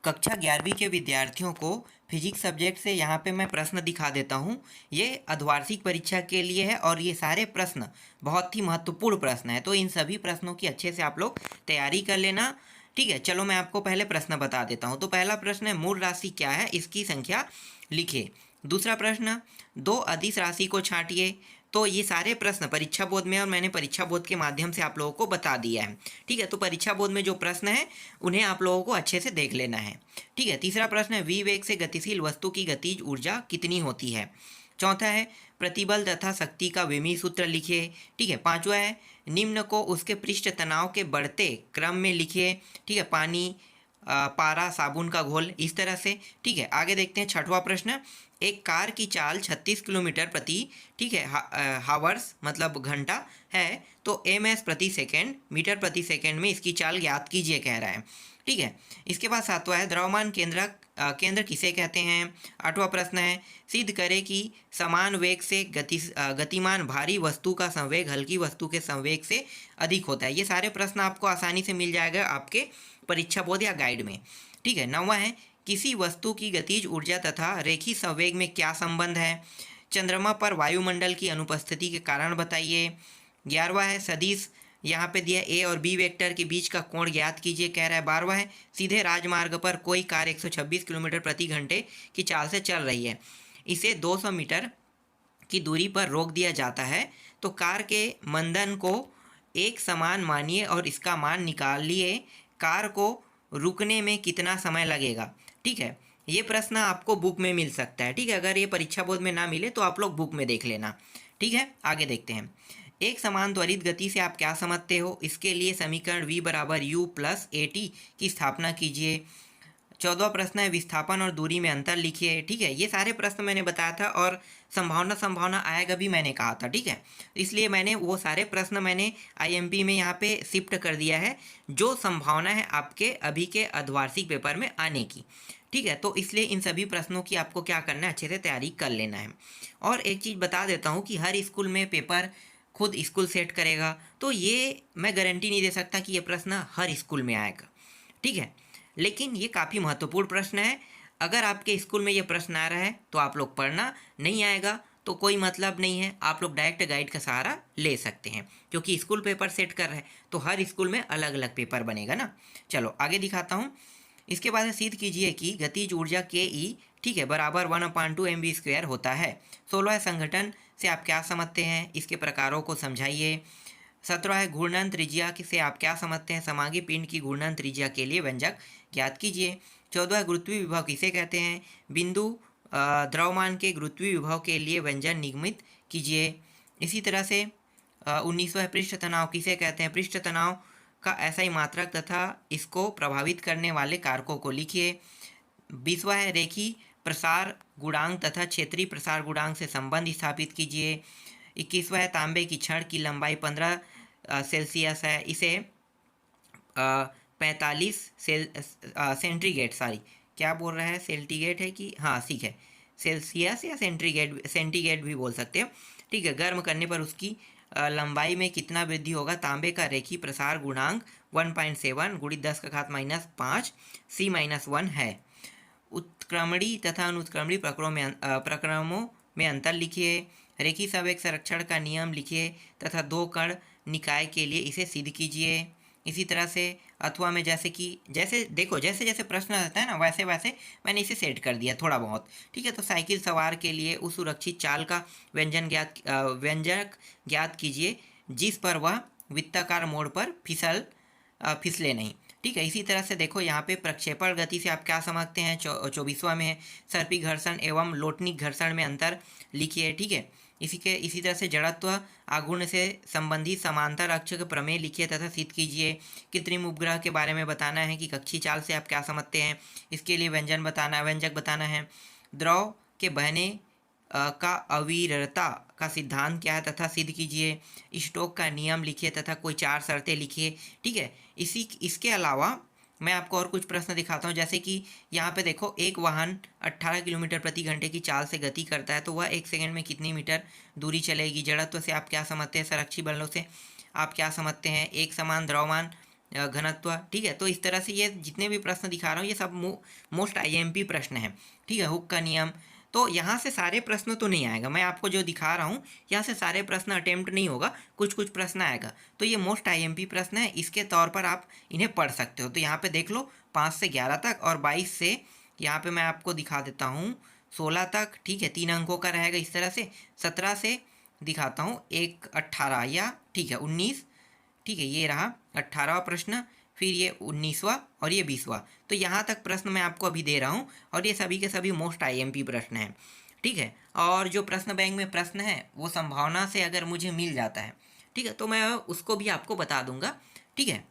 कक्षा 11वीं के विद्यार्थियों को फिजिक्स सब्जेक्ट से यहाँ पे मैं प्रश्न दिखा देता हूँ। ये अर्धवार्षिक परीक्षा के लिए है और ये सारे प्रश्न बहुत ही महत्वपूर्ण प्रश्न हैं, तो इन सभी प्रश्नों की अच्छे से आप लोग तैयारी कर लेना। ठीक है, चलो मैं आपको पहले प्रश्न बता देता हूँ। तो पहला प्रश्न है, मूल राशि क्या है, इसकी संख्या लिखिए। दूसरा प्रश्न, दो अदिश राशि को छांटिए। तो ये सारे प्रश्न परीक्षा बोर्ड में और मैंने परीक्षा बोर्ड के माध्यम से आप लोगों को बता दिया है। ठीक है, तो परीक्षा बोर्ड में जो प्रश्न है उन्हें आप लोगों को अच्छे से देख लेना है। ठीक है, तीसरा प्रश्न है, v वेग से गतिशील वस्तु की गतिज ऊर्जा कितनी होती है। चौथा है, प्रतिबल तथा शक्ति का विमीय सूत्र लिखिए। ठीक है, पांचवा है, निम्न को उसके पृष्ठ तनाव के बढ़ते क्रम में लिखिए। ठीक है, पानी, पारा, साबुन का घोल, इस तरह से। ठीक है, आगे देखते हैं छठवां प्रश्न, एक कार की चाल 36 किलोमीटर प्रति, ठीक है, हावर्स मतलब घंटा है, तो ms प्रति सेकेंड, मीटर प्रति सेकेंड में इसकी चाल ज्ञात कीजिए कह रहा है। ठीक है, इसके बाद सातवां है, द्रव्यमान केंद्र किसे कहते हैं। आठवां प्रश्न है, सिद्ध करे कि समान वेग से गतिमान भारी वस्तु का संवेग हल्की वस्तु के संवेग से अधिक होता है। ये सारे प्रश्न आपको आसानी से मिल जाएगा आपके परीक्षा बोर्ड या गाइड में। ठीक है, नौवां है, किसी वस्तु की गतिज ऊर्जा तथा रेखी संवेग में क्या संबंध है। चंद्रमा पर वायुमंडल की अनुपस्थिति के कारण बताइए। 11वां है, सदिश यहाँ पे दिया ए और बी वेक्टर के बीच का कोण ज्ञात कीजिए कह रहा है। 12वां है, सीधे राजमार्ग पर कोई कार 126 किलोमीटर प्रति घंटे की चाल से चल रही है, इसे 200 मीटर की दूरी पर रोक दिया जाता है, तो कार के मंदन को एक समान मानिए और इसका मान निकालिए। कार को रुकने में कितना समय लगेगा। ठीक है, ये प्रश्न आपको बुक में मिल सकता है। ठीक है, अगर ये परीक्षा बोर्ड में ना मिले तो आप लोग बुक में देख लेना। ठीक है, आगे देखते हैं, एक समान त्वरित गति से आप क्या समझते हो। इसके लिए समीकरण v बराबर u प्लस at की स्थापना कीजिए। 14वां प्रश्न है, विस्थापन और दूरी में अंतर लिखिए। ठीक है, ये सारे प्रश्न मैंने बताया था और संभावना आएगा भी मैंने कहा था। ठीक है, इसलिए मैंने वो सारे प्रश्न मैंने IMP में यहाँ पे शिफ्ट कर दिया है, जो संभावना है आपके अभी के अर्धवार्षिक पेपर में आने की। ठीक है, तो इसलिए इन सभी प्रश्नों की आपको क्या करना है, अच्छे से तैयारी कर लेना है। और एक चीज़ बता देता हूँ कि हर स्कूल में पेपर खुद स्कूल सेट करेगा, तो ये मैं गारंटी नहीं दे सकता कि ये प्रश्न हर स्कूल में आएगा। ठीक है, लेकिन ये काफ़ी महत्वपूर्ण प्रश्न है। अगर आपके स्कूल में ये प्रश्न आ रहा है तो आप लोग पढ़ना, नहीं आएगा तो कोई मतलब नहीं है, आप लोग डायरेक्ट गाइड का सहारा ले सकते हैं, क्योंकि स्कूल पेपर सेट कर रहे हैं तो हर स्कूल में अलग अलग पेपर बनेगा ना। चलो आगे दिखाता हूँ। इसके बाद सिद्ध कीजिए कि गतिज ऊर्जा के ई, ठीक है, बराबर 1/2 mv² होता है। 16 संगठन से आप क्या समझते हैं, इसके प्रकारों को समझाइए। 17 है, घूर्णन त्रिज्या से आप क्या समझते हैं, समांगी पिंड की घूर्णन त्रिज्या के लिए व्यंजक ज्ञात कीजिए। 14 गुरुत्वीय विभव किसे कहते हैं, बिंदु द्रव्यमान के गुरुत्वीय विभव के लिए व्यंजन निगमित कीजिए। इसी तरह से 19वां है, पृष्ठ तनाव किसे कहते हैं, पृष्ठ तनाव का ऐसा ही मात्रक तथा इसको प्रभावित करने वाले कारकों को लिखिए। 20वां है, रेखी प्रसार गुणांक तथा क्षेत्रीय प्रसार गुणांक से संबंध स्थापित कीजिए। 21वां है, तांबे की छड़ की लंबाई 15 सेल्सियस है, इसे 45 सेंटीग्रेड, सॉरी क्या बोल रहा है, सेंटीग्रेड है कि हाँ ठीक है, सेल्सियस या सेंटीग्रेड भी बोल सकते हो। ठीक है, गर्म करने पर उसकी लंबाई में कितना वृद्धि होगा। तांबे का रेखी प्रसार गुणांक 1.7 × 10⁻⁵ C-1 है। उत्क्रमणी तथा अनुत्क्रमणी प्रक्रमों में अंतर लिखिए। रेखी संवेग संरक्षण का नियम लिखिए तथा दो कण निकाय के लिए इसे सिद्ध कीजिए। इसी तरह से अथवा में जैसे देखो जैसे जैसे प्रश्न रहता है ना, वैसे वैसे मैंने इसे सेट कर दिया थोड़ा बहुत। ठीक है, तो साइकिल सवार के लिए उस सुरक्षित चाल का व्यंजक ज्ञात कीजिए जिस पर वह वृत्ताकार मोड़ पर फिसले नहीं। ठीक है, इसी तरह से देखो यहाँ पे प्रक्षेपण गति से आप क्या समझते हैं। 24वां में है, सर्पी घर्षण एवं लोटनिक घर्षण में अंतर लिखिए। ठीक है, इसी तरह से जड़त्व आघूर्ण से संबंधित समांतर अक्ष के प्रमेय लिखिए तथा सिद्ध कीजिए। कृत्रिम उपग्रह के बारे में बताना है कि कक्षीय चाल से आप क्या समझते हैं, इसके लिए व्यंजक बताना है। द्रव के बहने का अविरलता का सिद्धांत क्या है तथा सिद्ध कीजिए। स्टोक का नियम लिखिए तथा कोई 4 शर्तें लिखिए। ठीक है, इसके अलावा मैं आपको और कुछ प्रश्न दिखाता हूँ, जैसे कि यहाँ पे देखो, एक वाहन 18 किलोमीटर प्रति घंटे की चाल से गति करता है, तो वह 1 सेकंड में कितनी मीटर दूरी चलेगी। जड़त्व से आप क्या समझते हैं, संरक्षी बलों से आप क्या समझते हैं। एक समान द्रव्यमान घनत्व, ठीक है। तो इस तरह से ये जितने भी प्रश्न दिखा रहा हूँ ये सब मोस्ट आईएमपी प्रश्न है, ठीक है। हुक का नियम, तो यहाँ से सारे प्रश्न तो नहीं आएगा, मैं आपको जो दिखा रहा हूँ यहाँ से सारे प्रश्न अटेम्प्ट नहीं होगा, कुछ कुछ प्रश्न आएगा। तो ये मोस्ट आईएमपी प्रश्न है, इसके तौर पर आप इन्हें पढ़ सकते हो। तो यहाँ पे देख लो 5 से 11 तक और 22 से यहाँ पे मैं आपको दिखा देता हूँ 16 तक, ठीक है। 3 अंकों का रहेगा इस तरह से। 17 से दिखाता हूँ 1 18 या ठीक है 19, ठीक है। ये रहा 18वां प्रश्न, फिर ये 19वां और ये 20वां। तो यहाँ तक प्रश्न मैं आपको अभी दे रहा हूँ और ये सभी के सभी मोस्ट आईएमपी प्रश्न हैं, ठीक है। और जो प्रश्न बैंक में प्रश्न है वो संभावना से अगर मुझे मिल जाता है, ठीक है, तो मैं उसको भी आपको बता दूंगा, ठीक है।